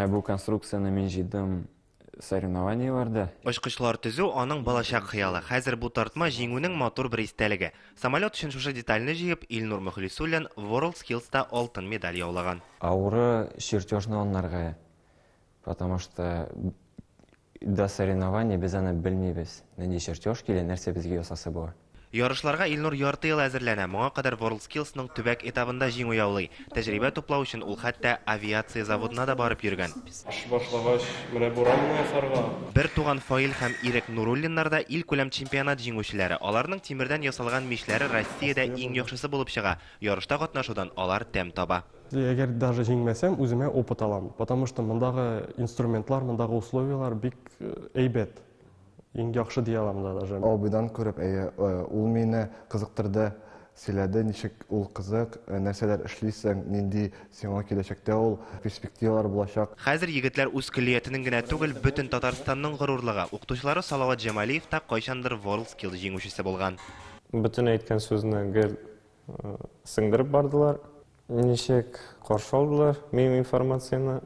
Менә бу конструкцияны мин җыйдым соревнованиеларда. Очкычлар төзү аның балачак хыялы. Хәзер бу тартма җиңүнең матур бер истәлеге. Самолет өчен шушы детальне җыеп, Илнур Мөхлисуллин WorldSkills'та алтын медаль яулаган. Авыры чертежны анларга, потому что до соревнований без аны белмибез. Нинди чертеж килә, нәрсә безгә ясасы була. Ярышларга Илнур ярты ел әзерләнә. Моңа кадәр WorldSkills'ның төбәк этабында җиңү яулый. Тәҗрибә туплау өчен ул хәтта авиация заводына да барып йөргән. Эш башлагач, менә буранны ясарга. Бер туган Фаил һәм Ирек Нуруллиннар да ил күләм чемпионат җиңүчеләре. Аларның тимердән ясалган мишләре Россиядә иң яхшысы булып чыга. Ярышта катнашудан алар тәм таба. Егер даже җиңмәсәм, үземә опыт алам, потому что мондагы инструментлар, мондагы условиялар бик әйбәт. Иң яхшы дия алам да даже. Абыйдан күреп, ул мине кызыктырды, сөйләде, ничек ул кызык, нәрсәләр эшлисең, нинди сиңа киләчәктә ул перспективалар булачак. Хәзер егетләр үз көллиятенең генә түгел, бөтен Татарстанның горурлыгы. Укытучылары Салават Җамалиев та кайчандыр WorldSkills җиңүчесе булган. Бөтен әйткән сүзне гел сеңдереп бардылар. Ничек каршы алдылар минем информацияны.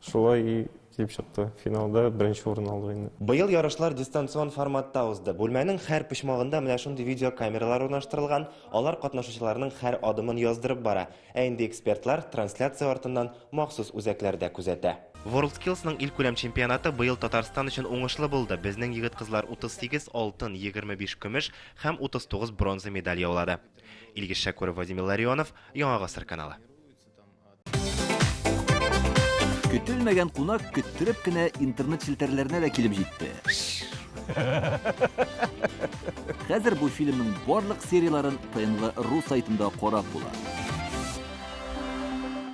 Шулай килеп чыкты. Финалда беренче урын алды инде. Быел ярышлар дистанцион форматта узды. Бүлмәнең һәр почмагында менә шундый видеокамералар урнаштырылган. Алар катнашучыларның һәр адымын яздырып бара. Ә инде экспертлар трансляция артыннан махсус үзәкләрдә күзәтә. WorldSkills'ның ил күләм чемпионаты быел Татарстан өчен уңышлы булды. Безнең егет-кызлар 38 алтын, 25 көмеш һәм 39 бронза медаль яулады. Илгиз Шәкүров, Вадим Илларионов, Яңа гасыр каналы. Көтелмәгән кунак көттереп кенә интернет челтәрләренә дә килеп җитте. Хәзер бу фильмның барлык серияларын ТНВ.ру сайтында карап була.